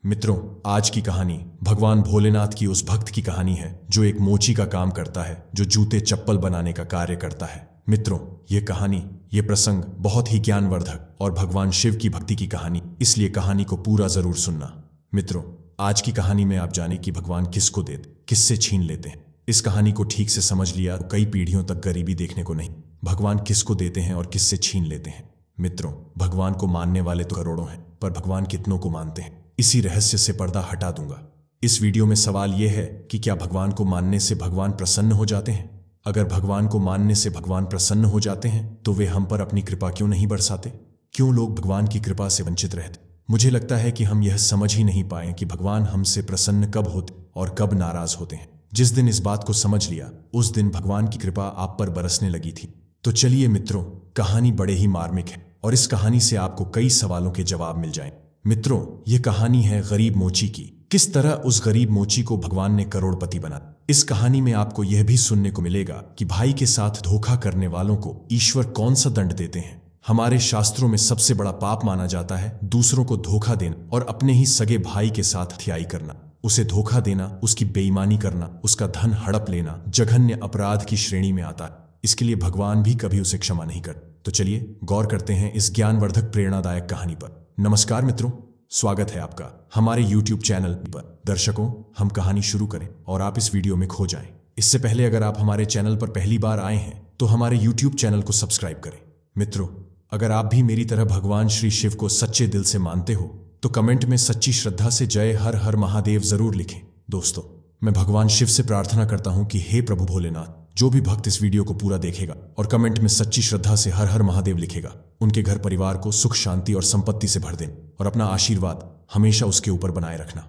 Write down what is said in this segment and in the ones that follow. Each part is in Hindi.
मित्रों, आज की कहानी भगवान भोलेनाथ की उस भक्त की कहानी है जो एक मोची का काम करता है, जो जूते चप्पल बनाने का कार्य करता है। मित्रों, ये कहानी, ये प्रसंग बहुत ही ज्ञानवर्धक और भगवान शिव की भक्ति की कहानी, इसलिए कहानी को पूरा जरूर सुनना। मित्रों, आज की कहानी में आप जाने कि भगवान किसको देते, किससे छीन लेते हैं। इस कहानी को ठीक से समझ लिया तो कई पीढ़ियों तक गरीबी देखने को नहीं। भगवान किसको देते हैं और किससे छीन लेते हैं। मित्रों, भगवान को मानने वाले तो करोड़ों हैं, पर भगवान कितनों को मानते हैं, इसी रहस्य से पर्दा हटा दूंगा। इस वीडियो में सवाल यह है कि क्या भगवान को मानने से भगवान प्रसन्न हो जाते हैं? अगर भगवान को मानने से भगवान प्रसन्न हो जाते हैं तो वे हम पर अपनी कृपा क्यों नहीं बरसाते? क्यों लोग भगवान की कृपा से वंचित रहते? मुझे लगता है कि हम यह समझ ही नहीं पाए कि भगवान हमसे प्रसन्न कब होते और कब नाराज होते हैं। जिस दिन इस बात को समझ लिया, उस दिन भगवान की कृपा आप पर बरसने लगी थी। तो चलिए मित्रों, कहानी बड़े ही मार्मिक है और इस कहानी से आपको कई सवालों के जवाब मिल जाएं। मित्रों, ये कहानी है गरीब मोची की। किस तरह उस गरीब मोची को भगवान ने करोड़पति बना। इस कहानी में आपको यह भी सुनने को मिलेगा कि भाई के साथ धोखा करने वालों को ईश्वर कौन सा दंड देते हैं। हमारे शास्त्रों में सबसे बड़ा पाप माना जाता है दूसरों को धोखा देना और अपने ही सगे भाई के साथ हत्याई करना। उसे धोखा देना, उसकी बेईमानी करना, उसका धन हड़प लेना जघन्य अपराध की श्रेणी में आता है। इसके लिए भगवान भी कभी उसे क्षमा नहीं कर। तो चलिए गौर करते हैं इस ज्ञानवर्धक प्रेरणादायक कहानी पर। नमस्कार मित्रों, स्वागत है आपका हमारे YouTube चैनल पर। दर्शकों, हम कहानी शुरू करें और आप इस वीडियो में खो जाएं। इससे पहले अगर आप हमारे चैनल पर पहली बार आए हैं तो हमारे YouTube चैनल को सब्सक्राइब करें। मित्रों, अगर आप भी मेरी तरह भगवान श्री शिव को सच्चे दिल से मानते हो तो कमेंट में सच्ची श्रद्धा से जय हर हर महादेव जरूर लिखें। दोस्तों, मैं भगवान शिव से प्रार्थना करता हूं कि हे प्रभु भोलेनाथ, जो भी भक्त इस वीडियो को पूरा देखेगा और कमेंट में सच्ची श्रद्धा से हर हर महादेव लिखेगा, उनके घर परिवार को सुख शांति और संपत्ति से भर दें और अपना आशीर्वाद हमेशा उसके ऊपर बनाए रखना।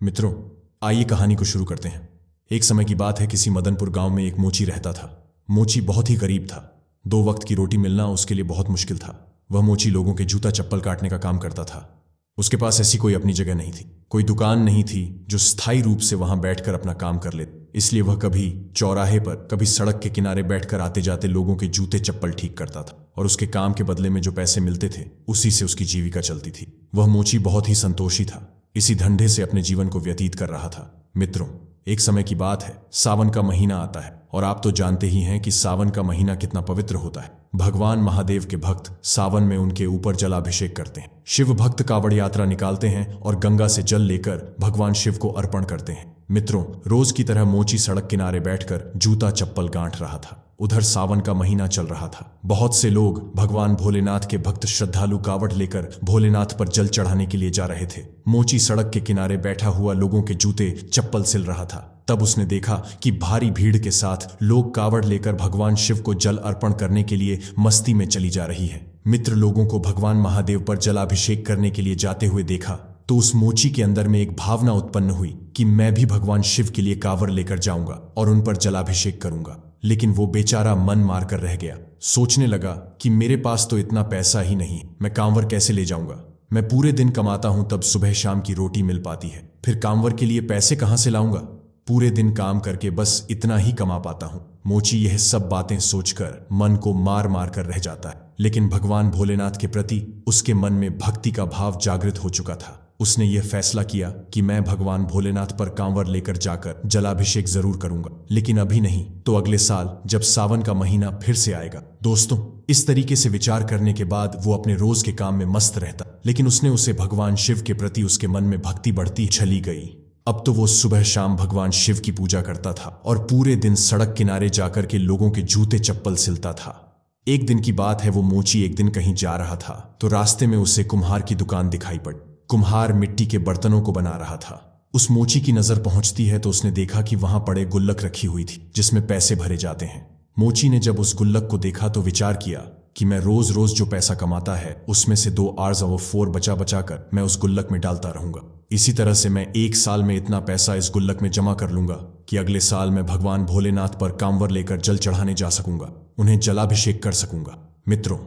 मित्रों, आइए कहानी को शुरू करते हैं। एक समय की बात है, किसी मदनपुर गांव में एक मोची रहता था। मोची बहुत ही गरीब था। 2 वक्त की रोटी मिलना उसके लिए बहुत मुश्किल था। वह मोची लोगों के जूता चप्पल काटने का काम करता था। उसके पास ऐसी कोई अपनी जगह नहीं थी, कोई दुकान नहीं थी जो स्थायी रूप से वहां बैठकर अपना काम कर ले। इसलिए वह कभी चौराहे पर, कभी सड़क के किनारे बैठकर आते जाते लोगों के जूते चप्पल ठीक करता था और उसके काम के बदले में जो पैसे मिलते थे उसी से उसकी जीविका चलती थी। वह मोची बहुत ही संतोषी था, इसी धंधे से अपने जीवन को व्यतीत कर रहा था। मित्रों, एक समय की बात है, सावन का महीना आता है और आप तो जानते ही हैं कि सावन का महीना कितना पवित्र होता है। भगवान महादेव के भक्त सावन में उनके ऊपर जलाभिषेक करते हैं। शिव भक्त कावड़ यात्रा निकालते हैं और गंगा से जल लेकर भगवान शिव को अर्पण करते हैं। मित्रों, रोज की तरह मोची सड़क किनारे बैठकर जूता चप्पल गांठ रहा था। उधर सावन का महीना चल रहा था। बहुत से लोग, भगवान भोलेनाथ के भक्त श्रद्धालु, कावड़ लेकर भोलेनाथ पर जल चढ़ाने के लिए जा रहे थे। मोची सड़क के किनारे बैठा हुआ लोगों के जूते चप्पल सिल रहा था। तब उसने देखा कि भारी भीड़ के साथ लोग कावड़ लेकर भगवान शिव को जल अर्पण करने के लिए मस्ती में चली जा रही है। मित्र लोगों को भगवान महादेव पर जलाभिषेक करने के लिए जाते हुए देखा तो उस मोची के अंदर में एक भावना उत्पन्न हुई कि मैं भी भगवान शिव के लिए कांवर लेकर जाऊंगा और उन पर जलाभिषेक करूंगा। लेकिन वो बेचारा मन मार कर रह गया। सोचने लगा कि मेरे पास तो इतना पैसा ही नहीं, मैं कांवर कैसे ले जाऊंगा? मैं पूरे दिन कमाता हूं, तब सुबह शाम की रोटी मिल पाती है, फिर कांवर के लिए पैसे कहां से लाऊंगा? पूरे दिन काम करके बस इतना ही कमा पाता हूं। मोची यह सब बातें सोचकर मन को मार मार कर रह जाता है। लेकिन भगवान भोलेनाथ के प्रति उसके मन में भक्ति का भाव जागृत हो चुका था। उसने यह फैसला किया कि मैं भगवान भोलेनाथ पर कांवर लेकर जाकर जलाभिषेक जरूर करूंगा, लेकिन अभी नहीं तो अगले साल, जब सावन का महीना फिर से आएगा। दोस्तों, इस तरीके से विचार करने के बाद वो अपने रोज के काम में मस्त रहता, लेकिन उसे भगवान शिव के प्रति उसके मन में भक्ति बढ़ती चली गई। अब तो वो सुबह शाम भगवान शिव की पूजा करता था और पूरे दिन सड़क किनारे जाकर के लोगों के जूते चप्पल सिलता था। एक दिन की बात है, वो मोची एक दिन कहीं जा रहा था तो रास्ते में उसे कुम्हार की दुकान दिखाई पड़ी। कुम्हार मिट्टी के बर्तनों को बना रहा था। उस मोची की नजर पहुंचती है तो उसने देखा कि वहां पड़े गुल्लक रखी हुई थी जिसमें पैसे भरे जाते हैं। मोची ने जब उस गुल्लक को देखा तो विचार किया कि मैं रोज रोज जो पैसा कमाता है उसमें से 2 आर्स और 4 बचा बचा कर मैं उस गुल्लक में डालता रहूंगा। इसी तरह से मैं 1 साल में इतना पैसा इस गुल्लक में जमा कर लूंगा कि अगले साल मैं भगवान भोलेनाथ पर कांवर लेकर जल चढ़ाने जा सकूंगा, उन्हें जलाभिषेक कर सकूंगा। मित्रों,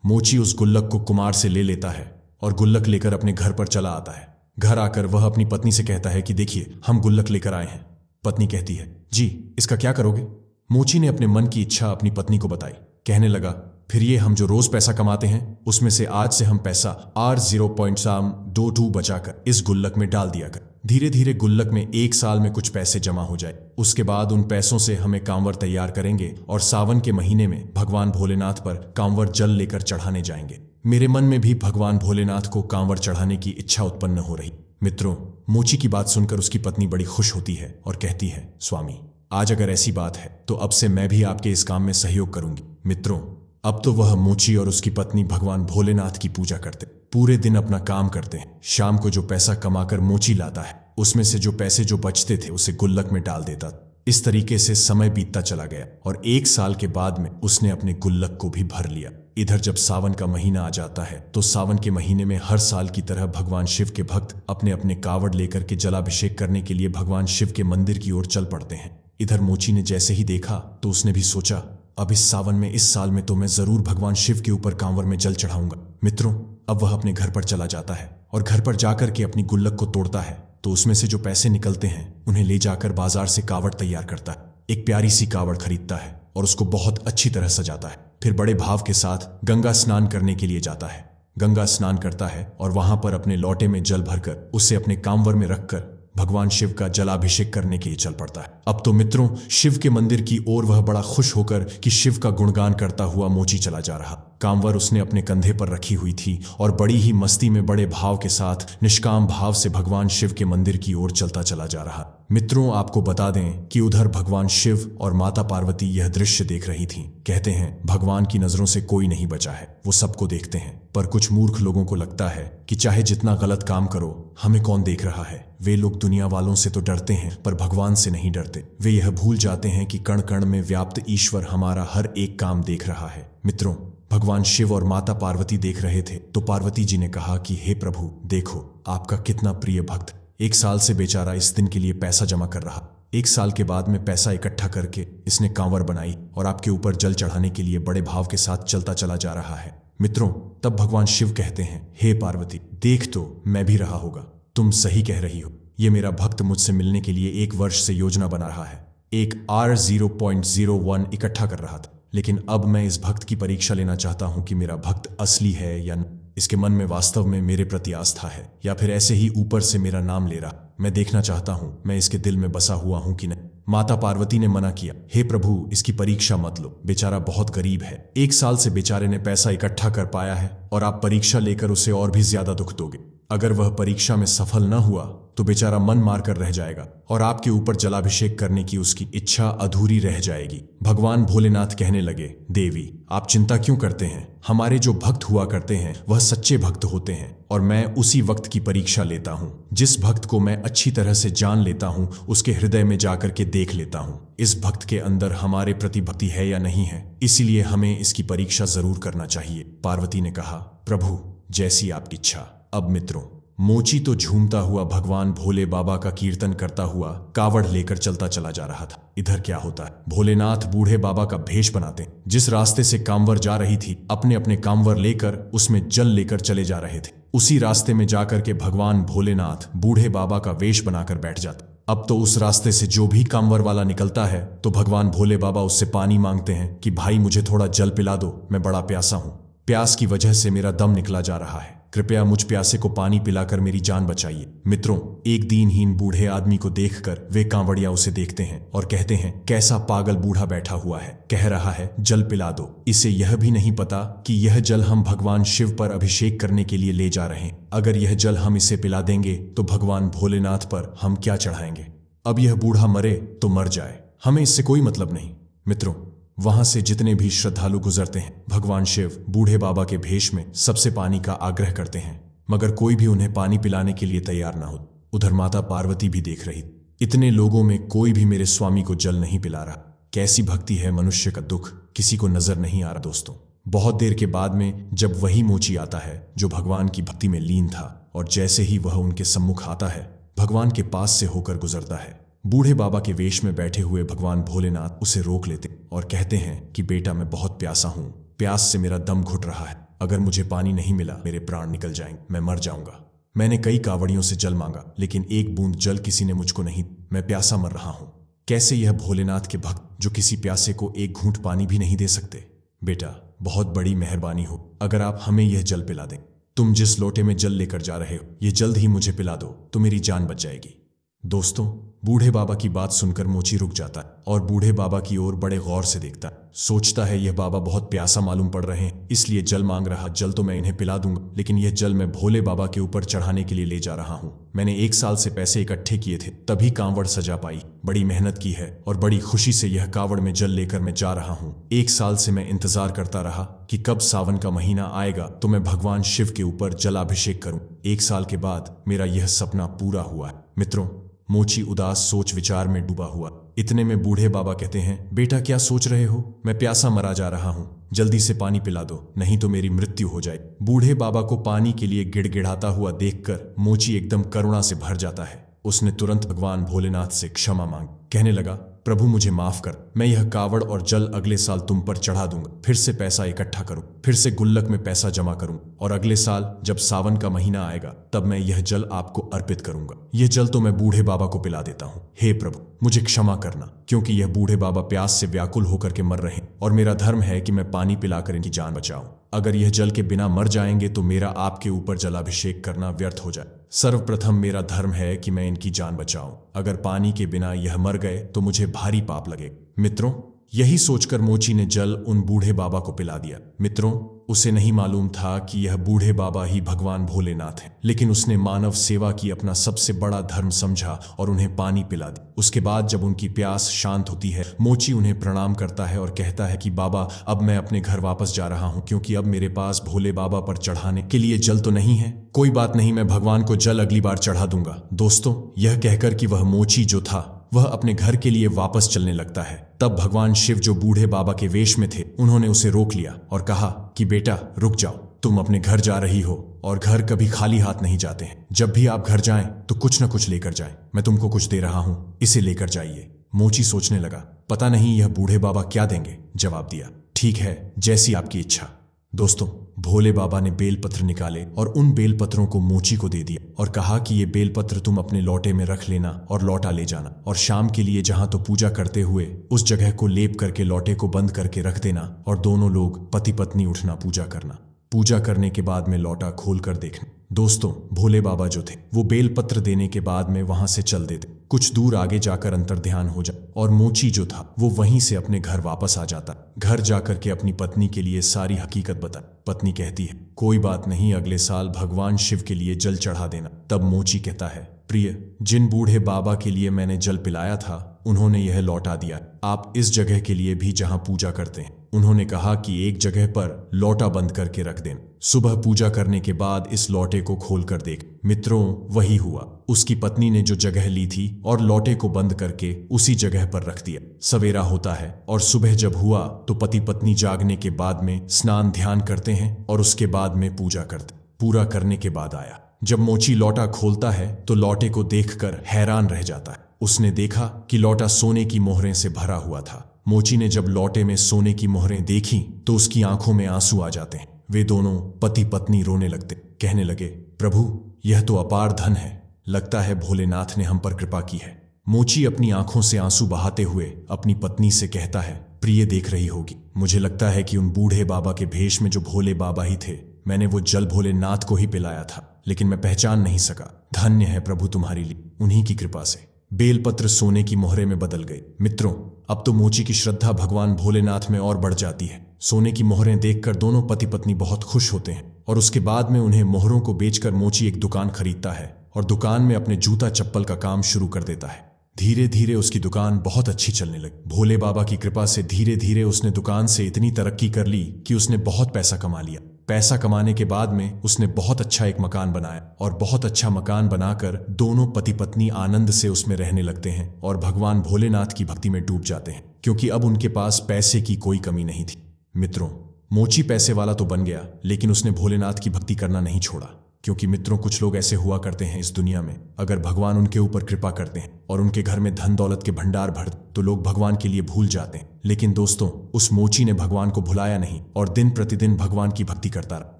मोची उस गुल्लक को कुम्हार से ले लेता है और गुल्लक लेकर अपने घर पर चला आता है। घर आकर वह अपनी पत्नी से कहता है कि देखिए, हम गुल्लक लेकर आए हैं। पत्नी कहती है, जी, इसका क्या करोगे? मोची ने अपने मन की इच्छा अपनी पत्नी को बताई। कहने लगा, फिर ये हम जो रोज पैसा कमाते हैं उसमें से आज से हम पैसा R0.22 बचाकर इस गुल्लक में डाल दिया कर। धीरे धीरे गुल्लक में 1 साल में कुछ पैसे जमा हो जाए। उसके बाद उन पैसों से हमें कांवर तैयार करेंगे और सावन के महीने में भगवान भोलेनाथ पर कांवर जल लेकर चढ़ाने जाएंगे। मेरे मन में भी भगवान भोलेनाथ को कांवर चढ़ाने की इच्छा उत्पन्न हो रही। मित्रों, मोची की बात सुनकर उसकी पत्नी बड़ी खुश होती है और कहती है, स्वामी, आज अगर ऐसी बात है तो अब से मैं भी आपके इस काम में सहयोग करूंगी। मित्रों, अब तो वह मोची और उसकी पत्नी भगवान भोलेनाथ की पूजा करते, पूरे दिन अपना काम करते हैं। शाम को जो पैसा कमाकर मोची लाता है उसमें से जो पैसे जो बचते थे उसे गुल्लक में डाल देता। इस तरीके से समय बीतता चला गया और 1 साल के बाद में उसने अपने गुल्लक को भी भर लिया। इधर जब सावन का महीना आ जाता है तो सावन के महीने में हर साल की तरह भगवान शिव के भक्त अपने अपने कावड़ लेकर के जलाभिषेक करने के लिए भगवान शिव के मंदिर की ओर चल पड़ते हैं। इधर मोची ने जैसे ही देखा तो उसने भी सोचा, अब इस सावन में, इस साल में तो मैं जरूर भगवान शिव के ऊपर कांवर में जल चढ़ाऊंगा। मित्रों, अब वह अपने घर पर चला जाता है और घर पर जाकर के अपनी गुल्लक को तोड़ता है तो उसमें से जो पैसे निकलते हैं उन्हें ले जाकर बाजार से कावड़ तैयार करता है। एक प्यारी सी कावड़ खरीदता है और उसको बहुत अच्छी तरह सजाता है। फिर बड़े भाव के साथ गंगा स्नान करने के लिए जाता है। गंगा स्नान करता है और वहां पर अपने लोटे में जल भरकर उसे अपने कांवर में रखकर भगवान शिव का जलाभिषेक करने के लिए चल पड़ता है। अब तो मित्रों, शिव के मंदिर की ओर वह बड़ा खुश होकर कि शिव का गुणगान करता हुआ मोची चला जा रहा। कांवर उसने अपने कंधे पर रखी हुई थी और बड़ी ही मस्ती में बड़े भाव के साथ निष्काम भाव से भगवान शिव के मंदिर की ओर चलता चला जा रहा। मित्रों, आपको बता दें कि उधर भगवान शिव और माता पार्वती यह दृश्य देख रही थीं। कहते हैं, भगवान की नजरों से कोई नहीं बचा है, वो सबको देखते हैं। पर कुछ मूर्ख लोगों को लगता है कि चाहे जितना गलत काम करो, हमें कौन देख रहा है। वे लोग दुनिया वालों से तो डरते हैं पर भगवान से नहीं डरते। वे यह भूल जाते हैं कि कण कण में व्याप्त ईश्वर हमारा हर एक काम देख रहा है। मित्रों, भगवान शिव और माता पार्वती देख रहे थे तो पार्वती जी ने कहा कि हे प्रभु, देखो आपका कितना प्रिय भक्त 1 साल से बेचारा इस दिन के लिए पैसा जमा कर रहा। 1 साल के बाद में पैसा इकट्ठा करके इसने कांवर बनाई और आपके ऊपर जल चढ़ाने के लिए बड़े भाव के साथ चलता चला जा रहा है। मित्रों, तब भगवान शिव कहते हैं, हे पार्वती, देख तो मैं भी रहा होगा, तुम सही कह रही हो। ये मेरा भक्त मुझसे मिलने के लिए 1 वर्ष से योजना बना रहा है, एक R0.01 इकट्ठा कर रहा था। लेकिन अब मैं इस भक्त की परीक्षा लेना चाहता हूं कि मेरा भक्त असली है या न। इसके मन में वास्तव में मेरे प्रति आस्था है या फिर ऐसे ही ऊपर से मेरा नाम ले रहा। मैं देखना चाहता हूं मैं इसके दिल में बसा हुआ हूं कि नहीं। माता पार्वती ने मना किया, हे प्रभु, इसकी परीक्षा मत लो, बेचारा बहुत गरीब है। 1 साल से बेचारे ने पैसा इकट्ठा कर पाया है और आप परीक्षा लेकर उसे और भी ज्यादा दुख दोगे। अगर वह परीक्षा में सफल न हुआ तो बेचारा मन मार कर रह जाएगा और आपके ऊपर जलाभिषेक करने की उसकी इच्छा अधूरी रह जाएगी। भगवान भोलेनाथ कहने लगे, देवी, आप चिंता क्यों करते हैं? हमारे जो भक्त हुआ करते हैं वह सच्चे भक्त होते हैं और मैं उसी वक्त की परीक्षा लेता हूँ। जिस भक्त को मैं अच्छी तरह से जान लेता हूँ उसके हृदय में जाकर के देख लेता हूँ इस भक्त के अंदर हमारे प्रति भक्ति है या नहीं है, इसीलिए हमें इसकी परीक्षा जरूर करना चाहिए। पार्वती ने कहा, प्रभु, जैसी आपकी इच्छा। अब मित्रों, मोची तो झूमता हुआ भगवान भोले बाबा का कीर्तन करता हुआ कावड़ लेकर चलता चला जा रहा था। इधर क्या होता है, भोलेनाथ बूढ़े बाबा का भेष बनाते। जिस रास्ते से कांवर जा रही थी अपने अपने कांवर लेकर उसमें जल लेकर चले जा रहे थे, उसी रास्ते में जाकर के भगवान भोलेनाथ बूढ़े बाबा का वेश बनाकर बैठ जाते। अब तो उस रास्ते से जो भी कांवर वाला निकलता है तो भगवान भोले बाबा उससे पानी मांगते हैं कि भाई मुझे थोड़ा जल पिला दो, मैं बड़ा प्यासा हूं, प्यास की वजह से मेरा दम निकला जा रहा है, कृपया मुझ प्यासे को पानी पिलाकर मेरी जान बचाइए। मित्रों, एक दीनहीन बूढ़े आदमी को देखकर वे कांवड़िया उसे देखते हैं और कहते हैं, कैसा पागल बूढ़ा बैठा हुआ है, कह रहा है जल पिला दो। इसे यह भी नहीं पता कि यह जल हम भगवान शिव पर अभिषेक करने के लिए ले जा रहे हैं। अगर यह जल हम इसे पिला देंगे तो भगवान भोलेनाथ पर हम क्या चढ़ाएंगे? अब यह बूढ़ा मरे तो मर जाए, हमें इससे कोई मतलब नहीं। मित्रों, वहां से जितने भी श्रद्धालु गुजरते हैं भगवान शिव बूढ़े बाबा के भेष में सबसे पानी का आग्रह करते हैं, मगर कोई भी उन्हें पानी पिलाने के लिए तैयार ना हो। उधर माता पार्वती भी देख रही, इतने लोगों में कोई भी मेरे स्वामी को जल नहीं पिला रहा। कैसी भक्ति है, मनुष्य का दुख किसी को नजर नहीं आ रहा। दोस्तों, बहुत देर के बाद में जब वही मोची आता है जो भगवान की भक्ति में लीन था और जैसे ही वह उनके सम्मुख आता है भगवान के पास से होकर गुजरता है, बूढ़े बाबा के वेश में बैठे हुए भगवान भोलेनाथ उसे रोक लेते और कहते हैं कि बेटा, मैं बहुत प्यासा हूं, प्यास से मेरा दम घुट रहा है, अगर मुझे पानी नहीं मिला मेरे प्राण निकल जाएंगे, मैं मर जाऊंगा। मैंने कई कावड़ियों से जल मांगा लेकिन एक बूंद जल किसी ने मुझको नहीं, मैं प्यासा मर रहा हूं। कैसे यह भोलेनाथ के भक्त जो किसी प्यासे को एक घूंट पानी भी नहीं दे सकते? बेटा, बहुत बड़ी मेहरबानी हो अगर आप हमें यह जल पिला दें। तुम जिस लोटे में जल लेकर जा रहे हो ये जल्द ही मुझे पिला दो तो मेरी जान बच जाएगी। दोस्तों, बूढ़े बाबा की बात सुनकर मोची रुक जाता है और बूढ़े बाबा की ओर बड़े गौर से देखता है। सोचता है यह बाबा बहुत प्यासा मालूम पड़ रहे हैं, इसलिए जल मांग रहा। जल तो मैं इन्हें पिला दूंगा, लेकिन यह जल मैं भोले बाबा के ऊपर चढ़ाने के लिए ले जा रहा हूँ। मैंने 1 साल से पैसे इकट्ठे किए थे, तभी कांवड़ सजा पाई। बड़ी मेहनत की है और बड़ी खुशी से यह कांवड़ में जल लेकर मैं जा रहा हूँ। 1 साल से मैं इंतजार करता रहा कि कब सावन का महीना आएगा तो मैं भगवान शिव के ऊपर जलाभिषेक करूं। 1 साल के बाद मेरा यह सपना पूरा हुआ है। मित्रों, मोची उदास सोच विचार में डूबा हुआ। इतने में बूढ़े बाबा कहते हैं, बेटा क्या सोच रहे हो? मैं प्यासा मरा जा रहा हूँ, जल्दी से पानी पिला दो, नहीं तो मेरी मृत्यु हो जाए। बूढ़े बाबा को पानी के लिए गिड़गिड़ाता हुआ देखकर मोची एकदम करुणा से भर जाता है। उसने तुरंत भगवान भोलेनाथ से क्षमा मांग, कहने लगा, प्रभु मुझे माफ कर, मैं यह कावड़ और जल अगले साल तुम पर चढ़ा दूंगा। फिर से पैसा इकट्ठा करूं, फिर से गुल्लक में पैसा जमा करूं और अगले साल जब सावन का महीना आएगा तब मैं यह जल आपको अर्पित करूंगा। यह जल तो मैं बूढ़े बाबा को पिला देता हूं। हे प्रभु, मुझे क्षमा करना, क्योंकि यह बूढ़े बाबा प्यास से व्याकुल होकर के मर रहे हैं और मेरा धर्म है कि मैं पानी पिलाकर इनकी जान बचाऊं। अगर यह जल के बिना मर जाएंगे तो मेरा आपके ऊपर जलाभिषेक करना व्यर्थ हो जाए। सर्वप्रथम मेरा धर्म है कि मैं इनकी जान बचाऊं। अगर पानी के बिना यह मर गए तो मुझे भारी पाप लगे। मित्रों, यही सोचकर मोची ने जल उन बूढ़े बाबा को पिला दिया। मित्रों, उसे नहीं मालूम था कि यह बूढ़े बाबा ही भगवान भोलेनाथ हैं, लेकिन उसने मानव सेवा की अपना सबसे बड़ा धर्म समझा और उन्हें पानी पिला दी। उसके बाद जब उनकी प्यास शांत होती है, मोची उन्हें प्रणाम करता है और कहता है कि बाबा, अब मैं अपने घर वापस जा रहा हूँ, क्योंकि अब मेरे पास भोले बाबा पर चढ़ाने के लिए जल तो नहीं है। कोई बात नहीं, मैं भगवान को जल अगली बार चढ़ा दूंगा। दोस्तों, यह कहकर कि वह मोची जो था वह अपने घर के लिए वापस चलने लगता है, तब भगवान शिव जो बूढ़े बाबा के वेश में थे उन्होंने उसे रोक लिया और कहा कि बेटा रुक जाओ, तुम अपने घर जा रही हो और घर कभी खाली हाथ नहीं जाते हैं। जब भी आप घर जाएं तो कुछ न कुछ लेकर जाएं। मैं तुमको कुछ दे रहा हूं, इसे लेकर जाइए। मोची सोचने लगा, पता नहीं यह बूढ़े बाबा क्या देंगे। जवाब दिया, ठीक है, जैसी आपकी इच्छा। दोस्तों, भोले बाबा ने बेलपत्र निकाले और उन बेलपत्रों को मोची को दे दिया और कहा कि ये बेलपत्र तुम अपने लौटे में रख लेना और लौटा ले जाना, और शाम के लिए जहां तो पूजा करते हुए उस जगह को लेप करके लौटे को बंद करके रख देना और दोनों लोग पति पत्नी उठना पूजा करना। पूजा करने के बाद में लौटा खोल कर देखना। दोस्तों, भोले बाबा जो थे वो बेलपत्र देने के बाद में वहां से चल देते। कुछ दूर आगे जाकर अंतर्ध्यान हो जाए और मोची जो था वो वहीं से अपने घर वापस आ जाता। घर जाकर के अपनी पत्नी के लिए सारी हकीकत बता। पत्नी कहती है, कोई बात नहीं, अगले साल भगवान शिव के लिए जल चढ़ा देना। तब मोची कहता है, प्रिय, जिन बूढ़े बाबा के लिए मैंने जल पिलाया था उन्होंने यह लौटा दिया। आप इस जगह के लिए भी जहां पूजा करते हैं, उन्होंने कहा कि एक जगह पर लौटा बंद करके रख दें। सुबह पूजा करने के बाद इस लौटे को खोल कर देख। मित्रों, वही हुआ। उसकी पत्नी ने जो जगह ली थी और लौटे को बंद करके उसी जगह पर रख दिया। सवेरा होता है और सुबह जब हुआ तो पति पत्नी जागने के बाद में स्नान ध्यान करते हैं और उसके बाद में पूजा करते। पूरा करने के बाद आया। जब मोची लौटा खोलता है तो लौटे को देखकर हैरान रह जाता है। उसने देखा कि लौटा सोने की मोहरें से भरा हुआ था। मोची ने जब लौटे में सोने की मोहरें देखी तो उसकी आंखों में आंसू आ जाते हैं। वे दोनों पति पत्नी रोने लगते, कहने लगे, प्रभु, यह तो अपार धन है, लगता है भोलेनाथ ने हम पर कृपा की है। मोची अपनी आंखों से आंसू बहाते हुए अपनी पत्नी से कहता है, प्रिय, देख रही होगी, मुझे लगता है कि उन बूढ़े बाबा के भेष में जो भोले बाबा ही थे, मैंने वो जल भोलेनाथ को ही पिलाया था, लेकिन मैं पहचान नहीं सका। धन्य है प्रभु तुम्हारी ली, उन्हीं की कृपा से। बेलपत्र सोने की मोहरे में बदल गए। मित्रों, अब तो मोची की श्रद्धा भगवान भोलेनाथ में और बढ़ जाती है। सोने की मोहरें देखकर दोनों पति पत्नी बहुत खुश होते हैं और उसके बाद में उन्हें मोहरों को बेचकर मोची एक दुकान खरीदता है और दुकान में अपने जूता चप्पल का काम शुरू कर देता है। धीरे धीरे उसकी दुकान बहुत अच्छी चलने लगी। भोले बाबा की कृपा से धीरे धीरे उसने दुकान से इतनी तरक्की कर ली कि उसने बहुत पैसा कमा लिया। पैसा कमाने के बाद में उसने बहुत अच्छा एक मकान बनाया और बहुत अच्छा मकान बनाकर दोनों पति पत्नी आनंद से उसमें रहने लगते हैं और भगवान भोलेनाथ की भक्ति में डूब जाते हैं, क्योंकि अब उनके पास पैसे की कोई कमी नहीं थी। मित्रों, मोची पैसे वाला तो बन गया, लेकिन उसने भोलेनाथ की भक्ति करना नहीं छोड़ा, क्योंकि मित्रों, कुछ लोग ऐसे हुआ करते हैं इस दुनिया में, अगर भगवान उनके ऊपर कृपा करते हैं और उनके घर में धन दौलत के भंडार भर तो लोग भगवान के लिए भूल जाते हैं। लेकिन दोस्तों, उस मोची ने भगवान को भुलाया नहीं और दिन प्रतिदिन भगवान की भक्ति करता रहा।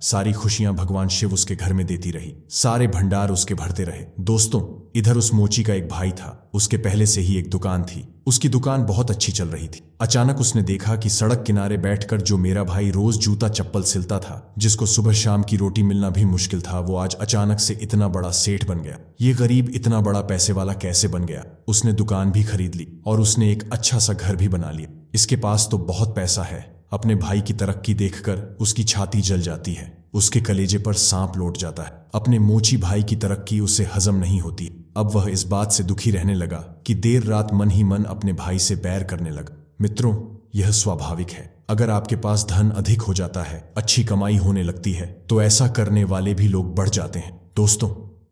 सारी खुशियां भगवान शिव उसके घर में देती रही, सारे भंडार उसके भरते रहे। दोस्तों, इधर उस मोची का एक भाई था। उसके पहले से ही एक दुकान थी। उसकी दुकान बहुत अच्छी चल रही थी। अचानक उसने देखा कि सड़क किनारे बैठकर जो मेरा भाई रोज जूता चप्पल सिलता था, जिसको सुबह शाम की रोटी मिलना भी मुश्किल था, वो आज अचानक से इतना बड़ा सेठ बन गया। ये गरीब इतना बड़ा पैसे वाला कैसे बन गया? उसने दुकान भी खरीद ली और उसने एक अच्छा सा घर भी बना लिया। इसके पास तो बहुत पैसा है। अपने भाई की तरक्की देखकर उसकी छाती जल जाती है। उसके कलेजे पर सांप लौट जाता है। अपने मोची भाई की तरक्की उसे हजम नहीं होती। अब वह इस बात से दुखी रहने लगा कि देर रात मन ही मन अपने भाई से बैर करने लगा। मित्रों, यह स्वाभाविक है। अगर आपके पास धन अधिक हो जाता है, अच्छी कमाई होने लगती है, तो ऐसा करने वाले भी लोग बढ़ जाते हैं। दोस्तों,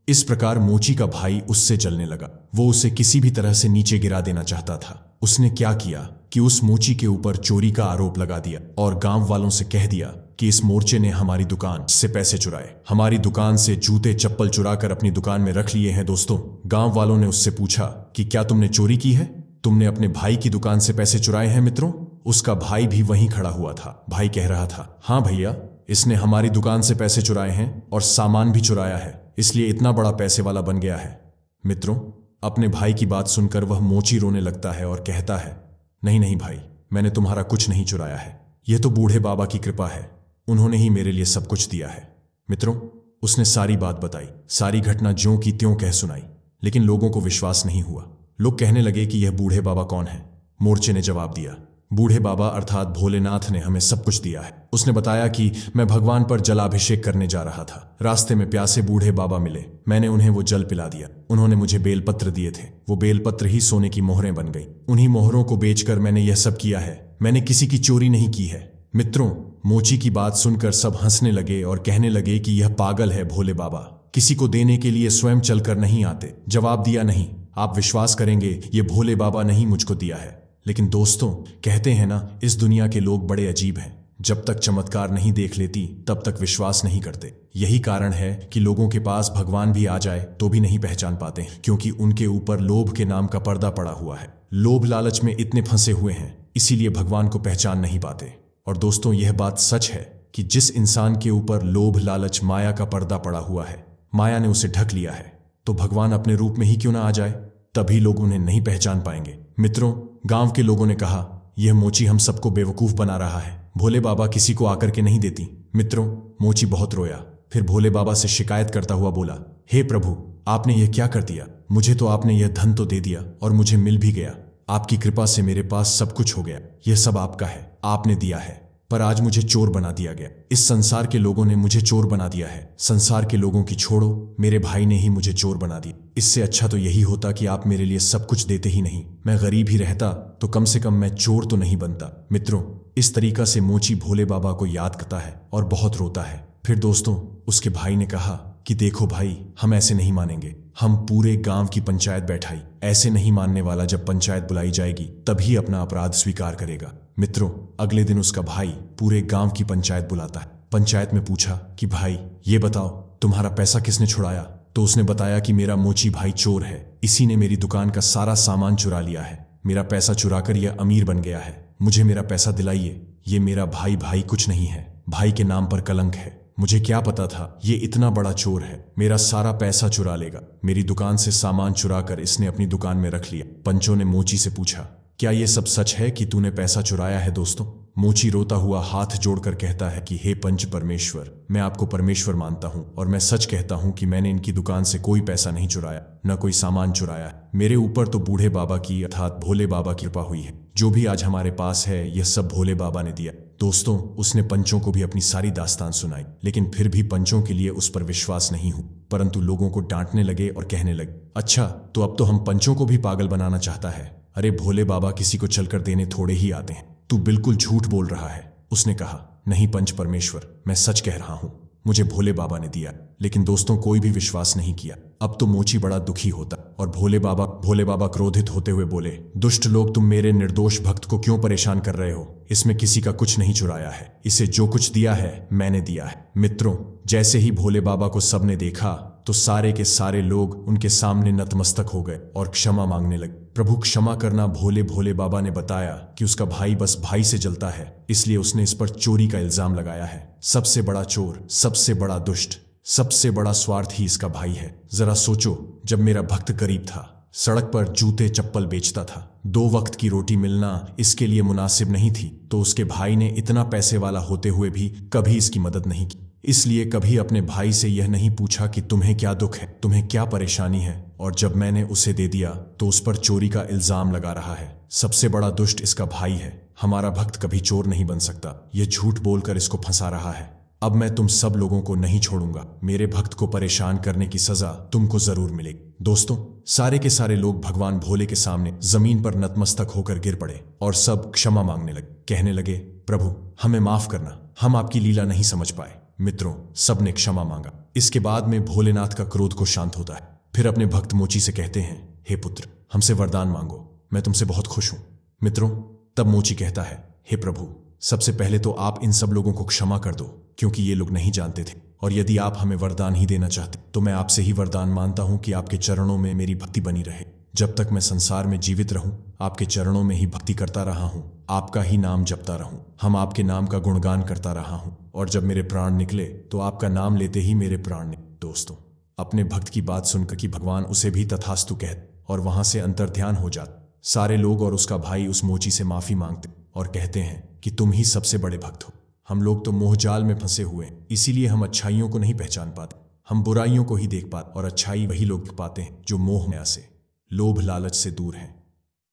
इस प्रकार मोची का भाई उससे जलने लगा। वो उसे किसी भी तरह से नीचे गिरा देना चाहता था। उसने क्या किया कि उस मोची के ऊपर चोरी का आरोप लगा दिया और गांव वालों से कह दिया कि इस मोर्चे ने हमारी दुकान से पैसे चुराए, हमारी दुकान से जूते चप्पल चुरा कर अपनी दुकान में रख लिए हैं। दोस्तों, गांव वालों ने उससे पूछा कि क्या तुमने चोरी की है? तुमने अपने भाई की दुकान से पैसे चुराए हैं? मित्रों, उसका भाई भी वहीं खड़ा हुआ था। भाई कह रहा था, हाँ भैया, इसने हमारी दुकान से पैसे चुराए हैं और सामान भी चुराया है, इसलिए इतना बड़ा पैसे वाला बन गया है। मित्रों, अपने भाई की बात सुनकर वह मोची रोने लगता है और कहता है, नहीं नहीं भाई, मैंने तुम्हारा कुछ नहीं चुराया है। यह तो बूढ़े बाबा की कृपा है, उन्होंने ही मेरे लिए सब कुछ दिया है। मित्रों, उसने सारी बात बताई, सारी घटना ज्यों की त्यों कह सुनाई, लेकिन लोगों को विश्वास नहीं हुआ। लोग कहने लगे कि यह बूढ़े बाबा कौन है? मोर्चे ने जवाब दिया, बूढ़े बाबा अर्थात भोलेनाथ ने हमें सब कुछ दिया है। उसने बताया कि मैं भगवान पर जलाभिषेक करने जा रहा था। रास्ते में प्यासे बूढ़े बाबा मिले, मैंने उन्हें वो जल पिला दिया। उन्होंने मुझे बेलपत्र दिए थे, वो बेलपत्र ही सोने की मोहरें बन गई। उन्हीं मोहरों को बेचकर मैंने यह सब किया है, मैंने किसी की चोरी नहीं की है। मित्रों, मोची की बात सुनकर सब हंसने लगे और कहने लगे कि यह पागल है भोले बाबा, किसी को देने के लिए स्वयं चलकर नहीं आते। जवाब दिया, नहीं, आप विश्वास करेंगे, ये भोले बाबा ने ही मुझको दिया है। लेकिन दोस्तों, कहते हैं ना, इस दुनिया के लोग बड़े अजीब हैं। जब तक चमत्कार नहीं देख लेती तब तक विश्वास नहीं करते। यही कारण है कि लोगों के पास भगवान भी आ जाए तो भी नहीं पहचान पाते, क्योंकि उनके ऊपर लोभ के नाम का पर्दा पड़ा हुआ है। लोभ लालच में इतने फंसे हुए हैं, इसीलिए भगवान को पहचान नहीं पाते। और दोस्तों, यह बात सच है कि जिस इंसान के ऊपर लोभ लालच माया का पर्दा पड़ा हुआ है, माया ने उसे ढक लिया है, तो भगवान अपने रूप में ही क्यों ना आ जाए, तभी लोग उन्हें नहीं पहचान पाएंगे। मित्रों, गांव के लोगों ने कहा, यह मोची हम सबको बेवकूफ बना रहा है, भोले बाबा किसी को आकर के नहीं देती। मित्रों, मोची बहुत रोया, फिर भोले बाबा से शिकायत करता हुआ बोला, हे प्रभु, आपने यह क्या कर दिया? मुझे तो आपने यह धन तो दे दिया और मुझे मिल भी गया। आपकी कृपा से मेरे पास सब कुछ हो गया। यह सब आपका है, आपने दिया है, पर आज मुझे चोर बना दिया गया। इस संसार के लोगों ने मुझे चोर बना दिया है। संसार के लोगों की छोड़ो, मेरे भाई ने ही मुझे चोर बना दिया। इससे अच्छा तो यही होता कि आप मेरे लिए सब कुछ देते ही नहीं, मैं गरीब ही रहता तो कम से कम मैं चोर तो नहीं बनता। मित्रों, इस तरीका से मोची भोले बाबा को याद करता है और बहुत रोता है। फिर दोस्तों, उसके भाई ने कहा कि देखो भाई, हम ऐसे नहीं मानेंगे, हम पूरे गांव की पंचायत बैठाई। ऐसे नहीं मानने वाला जब पंचायत बुलाई जाएगी तभी अपना अपराध स्वीकार करेगा। मित्रों, अगले दिन उसका भाई पूरे गांव की पंचायत बुलाता है। पंचायत में पूछा कि भाई, ये बताओ, तुम्हारा पैसा किसने छुड़ाया? तो उसने बताया कि मेरा मोची भाई चोर है, इसी ने मेरी दुकान का सारा सामान चुरा लिया है। मेरा पैसा चुराकर यह अमीर बन गया है, मुझे मेरा पैसा दिलाइए। ये मेरा भाई कुछ नहीं है, भाई के नाम पर कलंक है। मुझे क्या पता था ये इतना बड़ा चोर है, मेरा सारा पैसा चुरा लेगा। मेरी दुकान से सामान चुरा कर इसने अपनी दुकान में रख लिया। पंचों ने मोची से पूछा, क्या ये सब सच है कि तूने पैसा चुराया है? दोस्तों, मोची रोता हुआ हाथ जोड़कर कहता है कि हे पंच परमेश्वर, मैं आपको परमेश्वर मानता हूँ और मैं सच कहता हूँ कि मैंने इनकी दुकान से कोई पैसा नहीं चुराया, न कोई सामान चुराया। मेरे ऊपर तो बूढ़े बाबा की अर्थात भोले बाबा की कृपा हुई है। जो भी आज हमारे पास है यह सब भोले बाबा ने दिया। दोस्तों, उसने पंचों को भी अपनी सारी दास्तान सुनाई, लेकिन फिर भी पंचों के लिए उस पर विश्वास नहीं हुआ, परंतु लोगों को डांटने लगे और कहने लगे, अच्छा, तो अब तो हम पंचों को भी पागल बनाना चाहता है। अरे भोले बाबा किसी को चलकर देने थोड़े ही आते हैं, तू बिल्कुल झूठ बोल रहा है। उसने कहा, नहीं पंच परमेश्वर, मैं सच कह रहा हूं, मुझे भोले बाबा ने दिया। लेकिन दोस्तों, कोई भी विश्वास नहीं किया। अब तो मोची बड़ा दुखी होता और भोले बाबा क्रोधित होते हुए बोले, दुष्ट लोग, तुम मेरे निर्दोष भक्त को क्यों परेशान कर रहे हो? इसमें किसी का कुछ नहीं चुराया है, इसे जो कुछ दिया है मैंने दिया है। मित्रों, जैसे ही भोले बाबा को सबने देखा तो सारे के सारे लोग उनके सामने नतमस्तक हो गए और क्षमा मांगने लगे। प्रभु क्षमा करना। भोले बाबा ने बताया कि उसका भाई बस भाई से जलता है, इसलिए उसने इस पर चोरी का इल्जाम लगाया है। सबसे बड़ा चोर, सबसे बड़ा दुष्ट, सबसे बड़ा स्वार्थी इसका भाई है। जरा सोचो, जब मेरा भक्त गरीब था सड़क पर जूते चप्पल बेचता था। 2 वक्त की रोटी मिलना इसके लिए मुनासिब नहीं थी, तो उसके भाई ने इतना पैसे वाला होते हुए भी कभी इसकी मदद नहीं की। इसलिए कभी अपने भाई से यह नहीं पूछा कि तुम्हें क्या दुख है, तुम्हें क्या परेशानी है, और जब मैंने उसे दे दिया तो उस पर चोरी का इल्जाम लगा रहा है। सबसे बड़ा दुष्ट इसका भाई है। हमारा भक्त कभी चोर नहीं बन सकता, यह झूठ बोलकर इसको फंसा रहा है। अब मैं तुम सब लोगों को नहीं छोड़ूंगा। मेरे भक्त को परेशान करने की सजा तुमको जरूर मिलेगी। दोस्तों, सारे के सारे लोग भगवान भोले के सामने जमीन पर नतमस्तक होकर गिर पड़े और सब क्षमा मांगने लगे। कहने लगे, प्रभु हमें माफ करना, हम आपकी लीला नहीं समझ पाए। मित्रों, सबने क्षमा मांगा। इसके बाद में भोलेनाथ का क्रोध को शांत होता है। फिर अपने भक्त मोची से कहते हैं, हे पुत्र, हमसे वरदान मांगो, मैं तुमसे बहुत खुश हूं। मित्रों, तब मोची कहता है, हे प्रभु, सबसे पहले तो आप इन सब लोगों को क्षमा कर दो, क्योंकि ये लोग नहीं जानते थे, और यदि आप हमें वरदान ही देना चाहते तो मैं आपसे ही वरदान मानता हूं कि आपके चरणों में मेरी भक्ति बनी रहे। जब तक मैं संसार में जीवित रहूं, आपके चरणों में ही भक्ति करता रहा हूं, आपका ही नाम जपता रहूं, हम आपके नाम का गुणगान करता रहा हूं, और जब मेरे प्राण निकले तो आपका नाम लेते ही मेरे प्राण निकले। दोस्तों, अपने भक्त की बात सुनकर कि भगवान उसे भी तथास्तु कहते और वहां से अंतर्ध्यान हो जाते। सारे लोग और उसका भाई उस मोची से माफी मांगते और कहते हैं कि तुम ही सबसे बड़े भक्त हो। हम लोग तो मोहजाल में फंसे हुए हैं, इसीलिए हम अच्छाइयों को नहीं पहचान पाते। हम बुराइयों को ही देख पाते, और अच्छाई वही लोग पाते हैं जो मोह माया से, लोभ लालच से दूर हैं।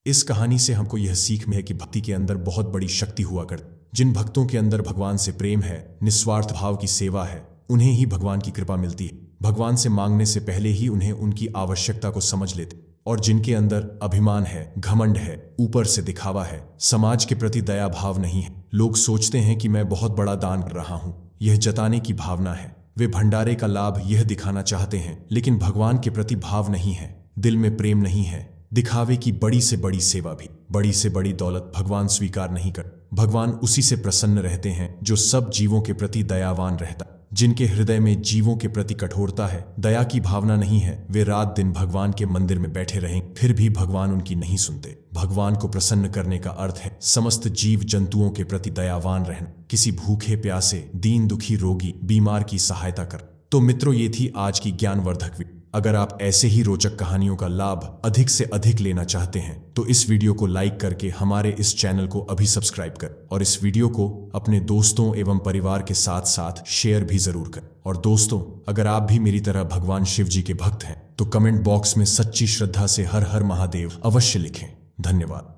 इस कहानी से हमको यह सीख में है कि भक्ति के अंदर बहुत बड़ी शक्ति हुआ करती। जिन भक्तों के अंदर भगवान से प्रेम है, निस्वार्थ भाव की सेवा है, उन्हें ही भगवान की कृपा मिलती है। भगवान से मांगने से पहले ही उन्हें उनकी आवश्यकता को समझ लेते। और जिनके अंदर अभिमान है, घमंड है, ऊपर से दिखावा है, समाज के प्रति दया भाव नहीं है, लोग सोचते हैं कि मैं बहुत बड़ा दान कर रहा हूं, यह जताने की भावना है। वे भंडारे का लाभ यह दिखाना चाहते हैं, लेकिन भगवान के प्रति भाव नहीं है, दिल में प्रेम नहीं है। दिखावे की बड़ी से बड़ी सेवा भी, बड़ी से बड़ी दौलत भगवान स्वीकार नहीं कर। भगवान उसी से प्रसन्न रहते हैं जो सब जीवों के प्रति दयावान रहता। जिनके हृदय में जीवों के प्रति कठोरता है, दया की भावना नहीं है, वे रात दिन भगवान के मंदिर में बैठे रहें, फिर भी भगवान उनकी नहीं सुनते। भगवान को प्रसन्न करने का अर्थ है समस्त जीव जंतुओं के प्रति दयावान रहना, किसी भूखे प्यासे, दीन दुखी, रोगी, बीमार की सहायता कर। तो मित्रों, ये थी आज की ज्ञानवर्धक वीडियो। अगर आप ऐसे ही रोचक कहानियों का लाभ अधिक से अधिक लेना चाहते हैं तो इस वीडियो को लाइक करके हमारे इस चैनल को अभी सब्सक्राइब कर, और इस वीडियो को अपने दोस्तों एवं परिवार के साथ साथ शेयर भी जरूर कर। और दोस्तों, अगर आप भी मेरी तरह भगवान शिव जी के भक्त हैं तो कमेंट बॉक्स में सच्ची श्रद्धा से हर हर महादेव अवश्य लिखें। धन्यवाद।